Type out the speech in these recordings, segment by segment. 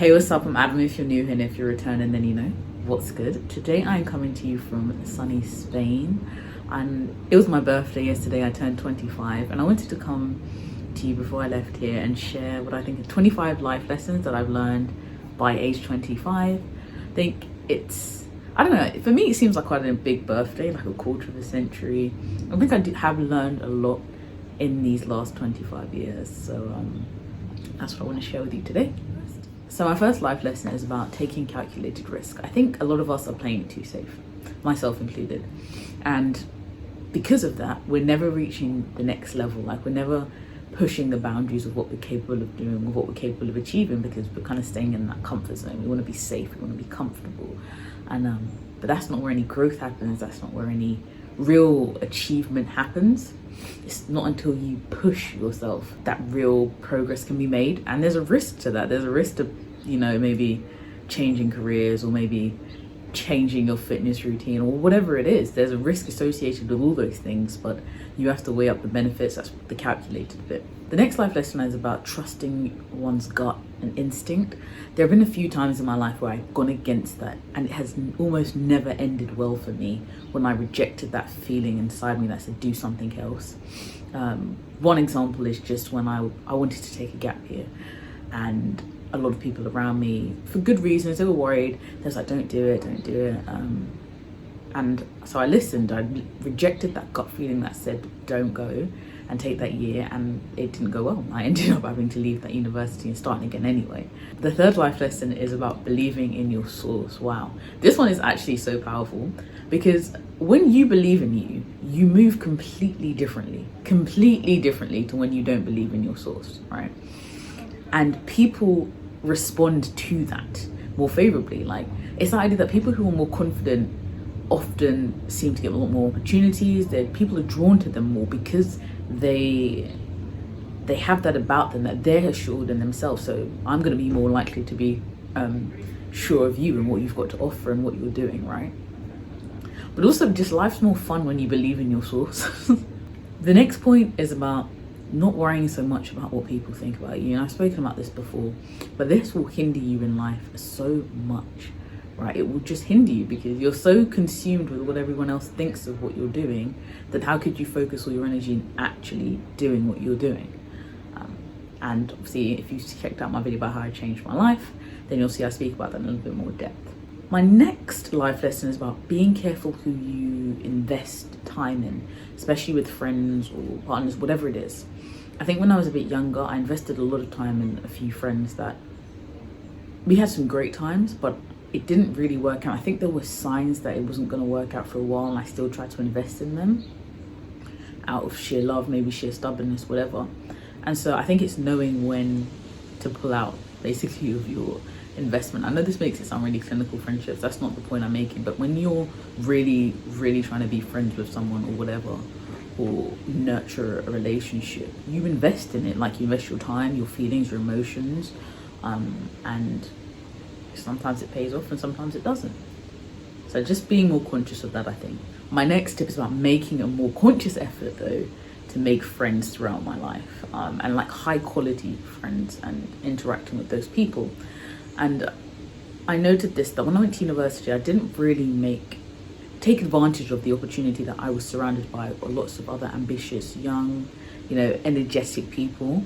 Hey, what's up? I'm Adam if you're new here, and if you're returning, then you know what's good. Today I'm coming to you from sunny Spain, and it was my birthday yesterday. I turned 25, and I wanted to come to you before I left here and share what I think are 25 life lessons that I've learned by age 25. I think I don't know, for me it seems like quite a big birthday, like a quarter of a century. I think I have learned a lot in these last 25 years, so that's what I want to share with you today. So my first life lesson is about taking calculated risk. I think a lot of us are playing it too safe, myself included. And because of that, we're never reaching the next level. Like, we're never pushing the boundaries of what we're capable of doing or what we're capable of achieving, because we're kind of staying in that comfort zone. We want to be safe, we want to be comfortable. And but that's not where any growth happens. That's not where any real achievement happens. It's not until you push yourself that real progress can be made. And there's a risk to that. There's a risk to, maybe changing careers, or maybe changing your fitness routine, or whatever it is. There's a risk associated with all those things, but you have to weigh up the benefits. That's the calculated bit. The next life lesson is about trusting one's gut and instinct. There have been a few times in my life where I've gone against that, and it has almost never ended well for me when I rejected that feeling inside me that said do something else. One example is just when I wanted to take a gap year, and a lot of people around me, for good reasons, they were worried. They was like, don't do it. And so I listened. I rejected that gut feeling that said don't go and take that year, and it didn't go well. I ended up having to leave that university and starting again anyway. The third life lesson is about believing in your source. Wow, this one is actually so powerful, because when you believe in you, you move completely differently to when you don't believe in your source, right? And people respond to that more favorably. Like, it's the idea that people who are more confident often seem to get a lot more opportunities. People are drawn to them more because they have that about them, that they're assured in themselves. So I'm going to be more likely to be sure of you and what you've got to offer and what you're doing, right? But also, just life's more fun when you believe in your source. The next point is about not worrying so much about what people think about you. And I've spoken about this before, but this will hinder you in life so much, right? It will just hinder you because you're so consumed with what everyone else thinks of what you're doing, that how could you focus all your energy in actually doing what you're doing? And obviously, if you've checked out my video about how I changed my life, then you'll see I speak about that in a little bit more depth. My next life lesson is about being careful who you invest time in, especially with friends or partners, whatever it is. I think when I was a bit younger, I invested a lot of time in a few friends that we had some great times, but it didn't really work out. I think there were signs that it wasn't going to work out for a while, and I still tried to invest in them out of sheer love, maybe sheer stubbornness, whatever. And so I think it's knowing when to pull out, basically, of your investment. I know this makes it sound really clinical, friendships. That's not the point I'm making. But when you're really, really trying to be friends with someone or whatever, or nurture a relationship, you invest in it. Like, you invest your time, your feelings, your emotions, and sometimes it pays off and sometimes it doesn't. So just being more conscious of that, I think. My next tip is about making a more conscious effort, though, to make friends throughout my life, and like high quality friends, and interacting with those people. And I noted this, that when I went to university, I didn't really take advantage of the opportunity that I was surrounded by lots of other ambitious, young, energetic people,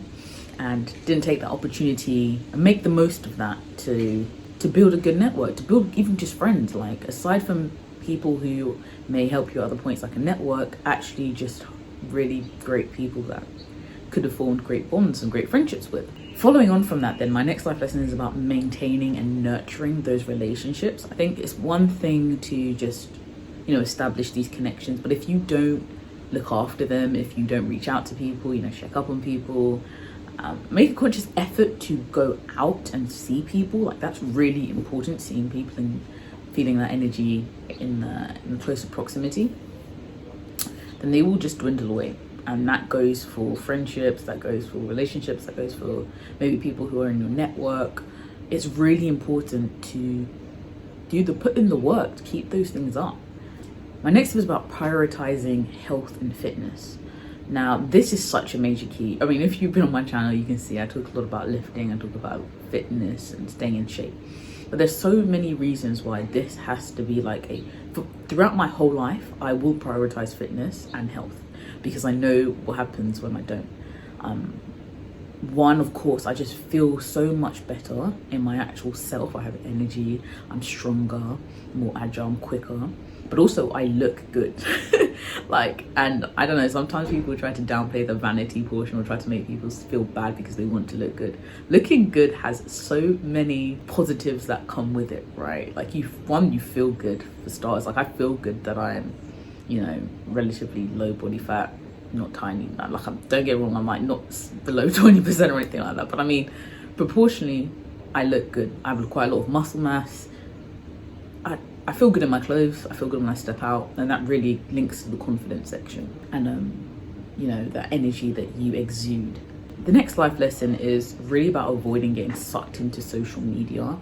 and didn't take that opportunity and make the most of that to build a good network, to build even just friends. Like, aside from people who may help you at other points, like a network, actually just really great people that could have formed great bonds and great friendships with. Following on from that, then, my next life lesson is about maintaining and nurturing those relationships. I think it's one thing to just, establish these connections, but if you don't look after them, if you don't reach out to people, check up on people, make a conscious effort to go out and see people, like, that's really important, seeing people and feeling that energy in closer proximity, then they will just dwindle away. And that goes for friendships, that goes for relationships, that goes for maybe people who are in your network. It's really important to put in the work to keep those things up. My next tip is about prioritizing health and fitness. Now, this is such a major key. I mean, if you've been on my channel, you can see I talk a lot about lifting, I talk about fitness and staying in shape. But there's so many reasons why this has to be like throughout my whole life, I will prioritize fitness and health because I know what happens when I don't. One, of course, I just feel so much better in my actual self. I have energy, I'm stronger, more agile, I'm quicker. But also I look good. And I don't know, sometimes people try to downplay the vanity portion or try to make people feel bad because they want to look good. Looking good has so many positives that come with it, right? Like you feel good for starters. Like I feel good that I am, relatively low body fat, not tiny. Don't get me wrong, I'm like not below 20% or anything like that. But I mean, proportionally, I look good. I have quite a lot of muscle mass. I feel good in my clothes, I feel good when I step out, and that really links to the confidence section and that energy that you exude. The next life lesson is really about avoiding getting sucked into social media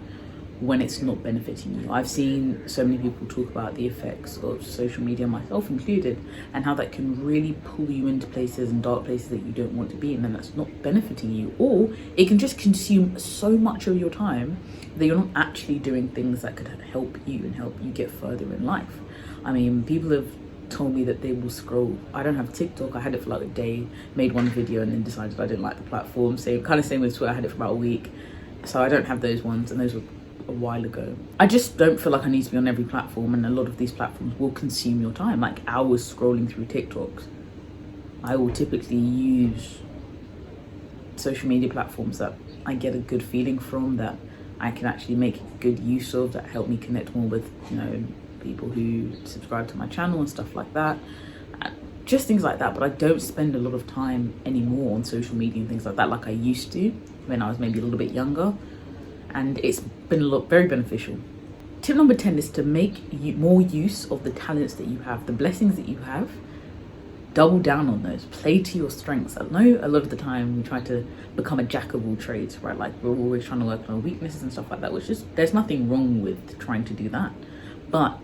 when it's not benefiting you. I've seen so many people talk about the effects of social media, myself included, and how that can really pull you into places and dark places that you don't want to be in, and that's not benefiting you. Or it can just consume so much of your time that you're not actually doing things that could help you and help you get further in life. I mean, people have told me that they will scroll. I don't have TikTok. I had it for like a day, made one video and then decided I didn't like the platform. Same with Twitter. I had it for about a week. So I don't have those ones, and those were a while ago. I just don't feel like I need to be on every platform, and a lot of these platforms will consume your time, like hours scrolling through TikToks. I will typically use social media platforms that I get a good feeling from, that I can actually make good use of, that help me connect more with people who subscribe to my channel and stuff like that, just things like that. But I don't spend a lot of time anymore on social media and things like that like I used to when I was maybe a little bit younger, and it's been very beneficial. Tip number 10 is to make more use of the talents that you have, the blessings that you have. Double down on those, play to your strengths. I know a lot of the time we try to become a jack of all trades, right? Like we're always trying to work on our weaknesses and stuff like that, which is, there's nothing wrong with trying to do that. But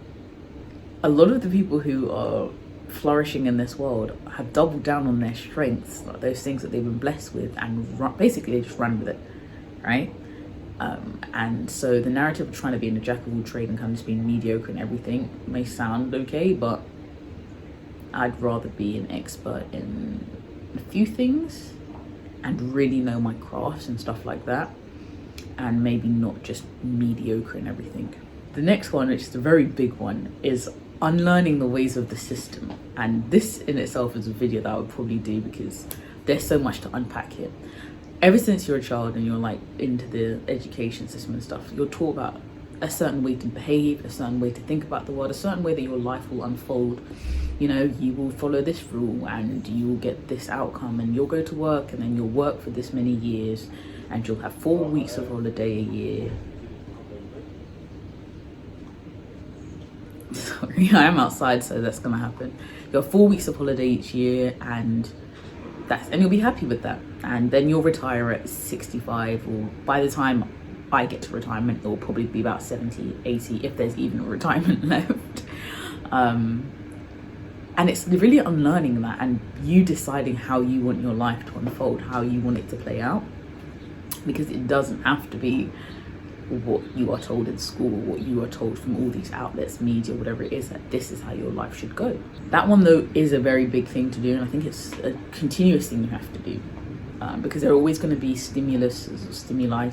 a lot of the people who are flourishing in this world have doubled down on their strengths, like those things that they've been blessed with, and basically they just run with it, right? And so the narrative of trying to be in a jack of all trades and kind of just being mediocre in everything may sound okay, but I'd rather be an expert in a few things and really know my crafts and stuff like that, and maybe not just mediocre in everything. The next one, which is a very big one, is unlearning the ways of the system. And this in itself is a video that I would probably do because there's so much to unpack here. Ever since you're a child and you're like into the education system and stuff, you're taught about a certain way to behave, a certain way to think about the world, a certain way that your life will unfold. You will follow this rule and you will get this outcome, and you'll go to work and then you'll work for this many years and you'll have 4 weeks of holiday a year. Sorry, I am outside, so that's gonna happen. You have 4 weeks of holiday each year, and you'll be happy with that. And then you'll retire at 65, or by the time I get to retirement, it will probably be about 70, 80, if there's even a retirement left. And it's really unlearning that, and you deciding how you want your life to unfold, how you want it to play out, because it doesn't have to be what you are told in school, what you are told from all these outlets, media, whatever it is, that this is how your life should go. That one though is a very big thing to do, and I think it's a continuous thing you have to do, because there are always going to be stimuli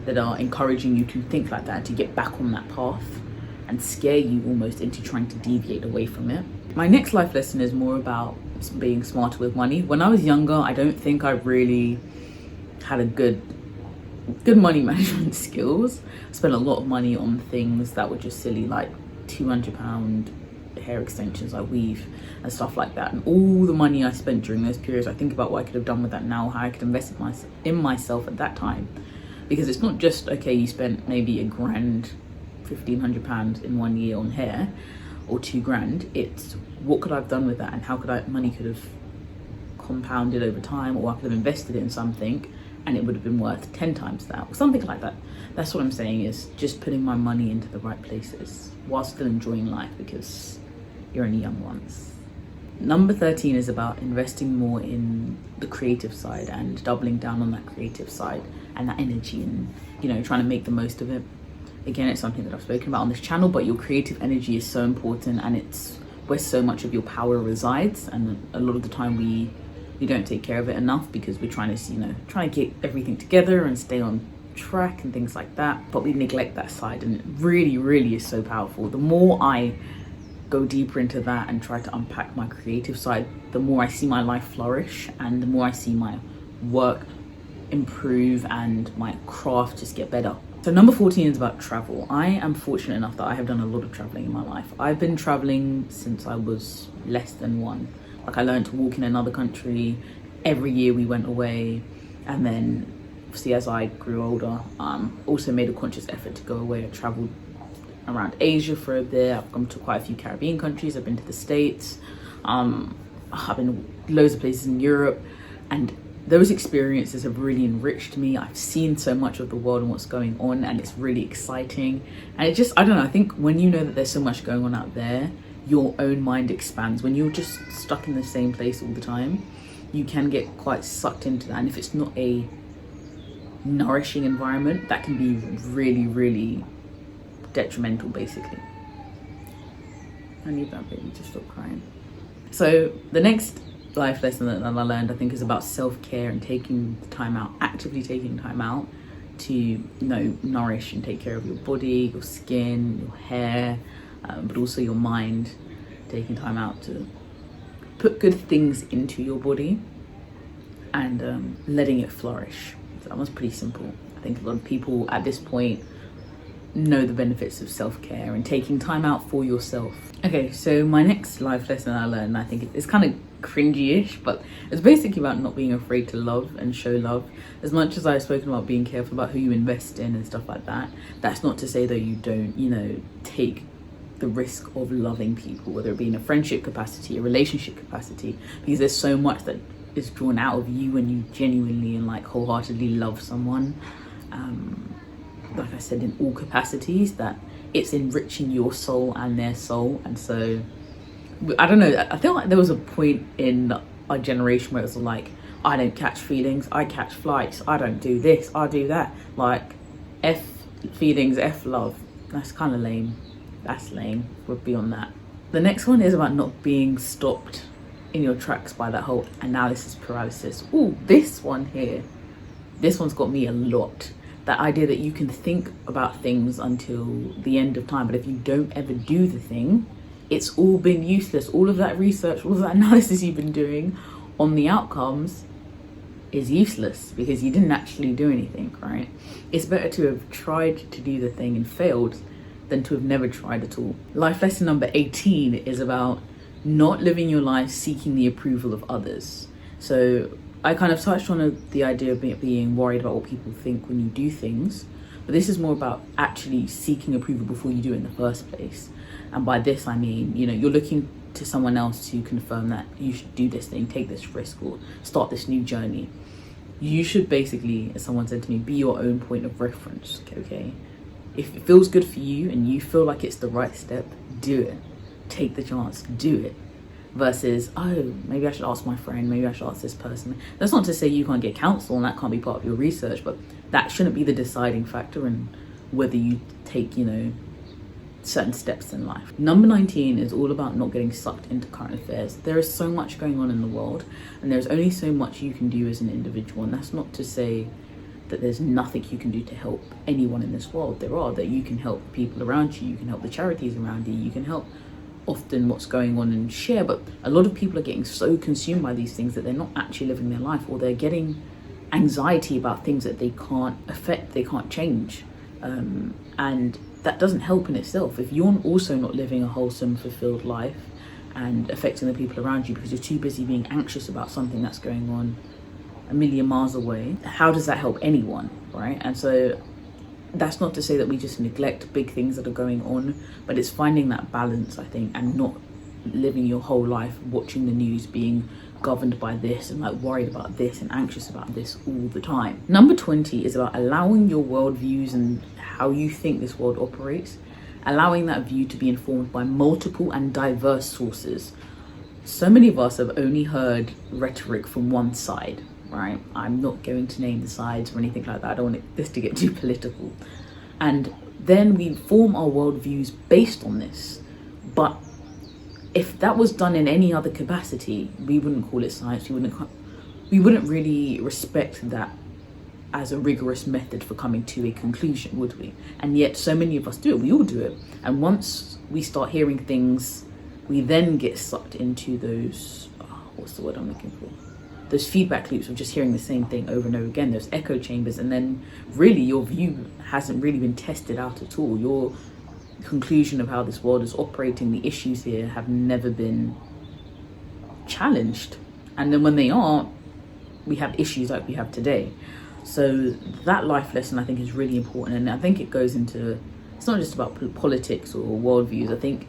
that are encouraging you to think like that, to get back on that path and scare you almost into trying to deviate away from it. My next life lesson is more about being smarter with money. When I was younger, I don't think I really had a good money management skills. I spent a lot of money on things that were just silly, like £200 hair extensions I weave and stuff like that. And all the money I spent during those periods, I think about what I could have done with that now, how I could invest in myself at that time. Because it's not just, okay, you spent maybe £1,000, £1,500 in 1 year on hair, or £2,000. It's what could I have done with that, and how money could have compounded over time, or I could have invested it in something and it would have been worth 10 times that, or something like that. That's what I'm saying, is just putting my money into the right places while still enjoying life, because you're only young once. Number 13 is about investing more in the creative side and doubling down on that creative side and that energy and, you know, trying to make the most of it. Again, it's something that I've spoken about on this channel, but your creative energy is so important, and it's where so much of your power resides. And a lot of the time we don't take care of it enough because we're trying to, you know, trying to get everything together and stay on track and things like that. But we neglect that side, and it really, really is so powerful. The more I go deeper into that and try to unpack my creative side, the more I see my life flourish, and the more I see my work improve and my craft just get better. So number 14 is about travel. I am fortunate enough that I have done a lot of traveling in my life. I've been traveling since I was less than 1. Like, I learned to walk in another country. Every year we went away, and then obviously as I grew older, also made a conscious effort to go away. I traveled around Asia for a bit. I've gone to quite a few Caribbean countries. I've been to the States. I've been loads of places in Europe, and those experiences have really enriched me. I've seen so much of the world and what's going on, and it's really exciting. And it just, I don't know, I think when you know that there's so much going on out there, your own mind expands. When you're just stuck in the same place all the time, you can get quite sucked into that. And if it's not a nourishing environment, that can be really, really detrimental, basically. I need that baby to stop crying. So the next life lesson that I learned, I think, is about self-care and taking time out, actively taking time out to, you know, nourish and take care of your body, your skin, your hair, but also your mind. Taking time out to put good things into your body and letting it flourish. So that was pretty simple. I think a lot of people at this point know the benefits of self-care and taking time out for yourself. Okay, so my next life lesson I learned, I think it's kind of cringy-ish, but it's basically about not being afraid to love and show love. As much as I've spoken about being careful about who you invest in and stuff like that, that's not to say that you don't, you know, take the risk of loving people, whether it be in a friendship capacity, a relationship capacity, because there's so much that is drawn out of you when you genuinely and like wholeheartedly love someone. Like I said, in all capacities, that it's enriching your soul and their soul. And so I don't know, I feel like there was a point in our generation where it was like, I don't catch feelings, I catch flights, I don't do this, I do that. Like, F feelings, F love. That's kind of lame. That's lame. We're beyond that. The next one is about not being stopped in your tracks by that whole analysis paralysis. Ooh, this one here, this one's got me a lot. That idea that you can think about things until the end of time, but if you don't ever do the thing, it's all been useless. All of that research, all of that analysis you've been doing on the outcomes is useless because you didn't actually do anything, right? It's better to have tried to do the thing and failed than to have never tried at all. Life lesson number 18 is about not living your life seeking the approval of others. So I kind of touched on the idea of being worried about what people think when you do things, but this is more about actually seeking approval before you do it in the first place. And by this I mean, you know, you're looking to someone else to confirm that you should do this thing, take this risk, or start this new journey. You should basically, as someone said to me, be your own point of reference, okay? If it feels good for you and you feel like it's the right step, do it. Take the chance, do it. Versus, oh, maybe I should ask my friend, maybe I should ask this person. That's not to say you can't get counsel and that can't be part of your research, but that shouldn't be the deciding factor in whether you take, you know, certain steps in life. Number 19 is all about not getting sucked into current affairs. There is so much going on in the world, and there's only so much you can do as an individual. And that's not to say that there's nothing you can do to help anyone in this world. There are, that you can help people around you, you can help the charities around you, you can help often what's going on and share. But a lot of people are getting so consumed by these things that they're not actually living their life, or they're getting anxiety about things that they can't affect, they can't change. And that doesn't help in itself. If you're also not living a wholesome, fulfilled life and affecting the people around you because you're too busy being anxious about something that's going on a million miles away, how does that help anyone, right? And so that's not to say that we just neglect big things that are going on, but it's finding that balance, I think, and not living your whole life watching the news, being governed by this and like worried about this and anxious about this all the time. Number 20 is about allowing your worldviews and how you think this world operates, allowing that view to be informed by multiple and diverse sources. So many of us have only heard rhetoric from one side, right? I'm not going to name the sides or anything like that. I don't want this to get too political. And then we form our worldviews based on this. But if that was done in any other capacity, we wouldn't call it science. We wouldn't really respect that as a rigorous method for coming to a conclusion, would we? And yet so many of us do it. We all do it. And once we start hearing things, we then get sucked into those, what's the word I'm looking for? Those feedback loops of just hearing the same thing over and over again, those echo chambers, and then really your view hasn't really been tested out at all. Your conclusion of how this world is operating, the issues here have never been challenged. And then when they are, we have issues like we have today. So that life lesson I think is really important. And I think it goes into, it's not just about politics or worldviews. I think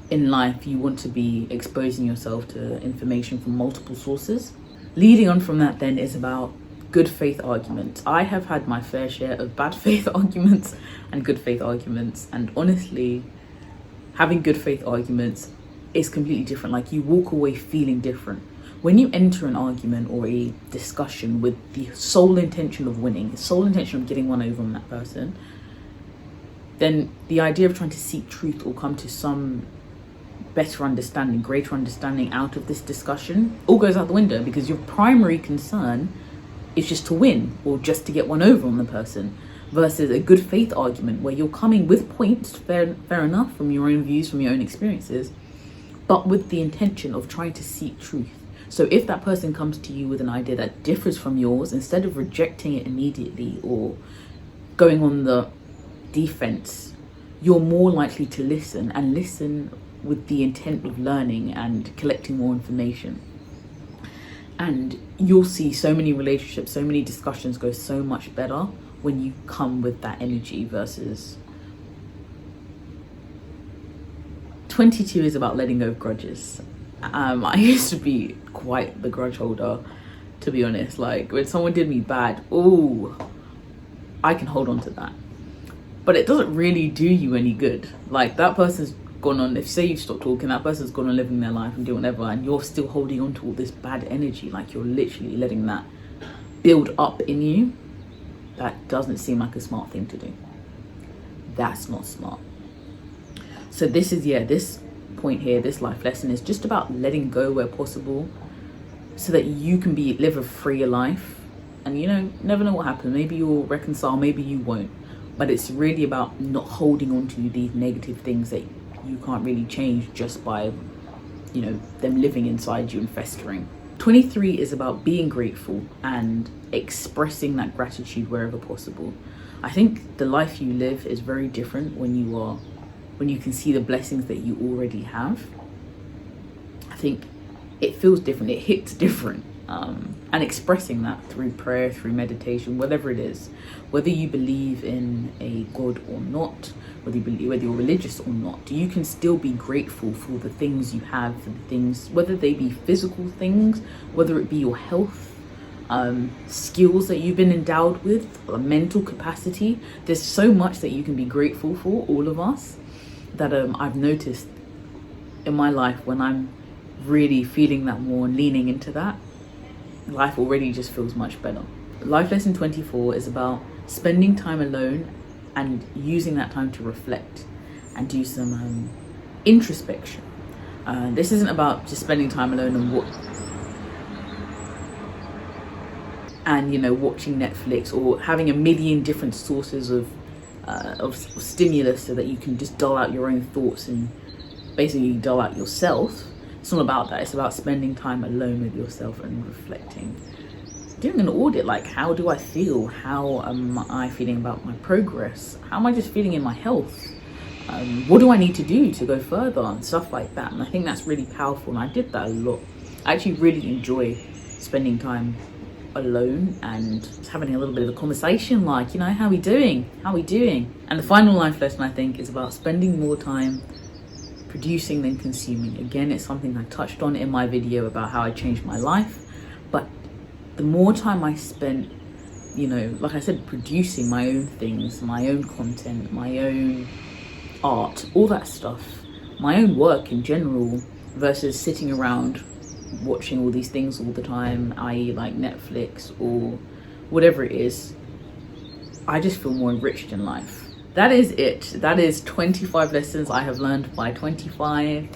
in life you want to be exposing yourself to information from multiple sources. Leading on from that then is about good faith arguments. I have had my fair share of bad faith arguments and good faith arguments, and honestly, having good faith arguments is completely different. Like, you walk away feeling different. When you enter an argument or a discussion with the sole intention of winning, the sole intention of getting one over on that person, then the idea of trying to seek truth or come to some better understanding, greater understanding out of this discussion all goes out the window, because your primary concern is just to win or just to get one over on the person, versus a good faith argument where you're coming with points, fair enough, from your own views, from your own experiences, but with the intention of trying to seek truth. So if that person comes to you with an idea that differs from yours, instead of rejecting it immediately or going on the defense, you're more likely to listen, and listen with the intent of learning and collecting more information. And you'll see so many relationships, so many discussions go so much better when you come with that energy. Versus 22 is about letting go of grudges. I used to be quite the grudge holder, to be honest. Like, when someone did me bad, I can hold on to that, but it doesn't really do you any good. Like, that person's gone on, if say you stop talking, that person's gone on living their life and doing whatever, and you're still holding on to all this bad energy. Like, you're literally letting that build up in you. That doesn't seem like a smart thing to do. That's not smart. So this is, this point here, this life lesson is just about letting go where possible, so that you can live a freer life. And never know what happens. Maybe you'll reconcile, maybe you won't, but it's really about not holding on to these negative things that you can't really change just by them living inside you and festering. 23 is about being grateful and expressing that gratitude wherever possible. I think the life you live is very different when you can see the blessings that you already have. I think it feels different, it hits different. And expressing that through prayer, through meditation, whatever it is, whether you believe in a God or not, whether you're religious or not, you can still be grateful for the things you have, for the things, whether they be physical things, whether it be your health, skills that you've been endowed with, a mental capacity. There's so much that you can be grateful for, all of us, that I've noticed in my life when I'm really feeling that more and leaning into that, life already just feels much better. Life lesson 24 is about spending time alone and using that time to reflect and do some introspection. This isn't about just spending time alone and watching Netflix or having a million different sources of stimulus, so that you can just dull out your own thoughts and basically dull out yourself. It's not about that. It's about spending time alone with yourself and reflecting. Doing an audit, like, how do I feel? How am I feeling about my progress? How am I just feeling in my health? What do I need to do to go further? And stuff like that. And I think that's really powerful. And I did that a lot. I actually really enjoy spending time alone and just having a little bit of a conversation, like, how we doing? How we doing? And the final life lesson, I think, is about spending more time producing than consuming. Again, it's something I touched on in my video about how I changed my life. But the more time I spent, like I said, producing my own things, my own content, my own art, all that stuff, my own work in general, versus sitting around watching all these things all the time, i.e. like Netflix or whatever it is. I just feel more enriched in life. That is it. That is 25 lessons I have learned by 25.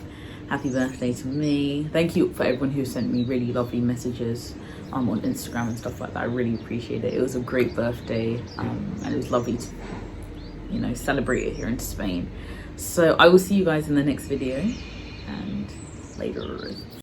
Happy birthday to me. Thank you for everyone who sent me really lovely messages on Instagram and stuff like that. I really appreciate it. It was a great birthday, and it was lovely to, you know, celebrate it here in Spain. So I will see you guys in the next video, and later.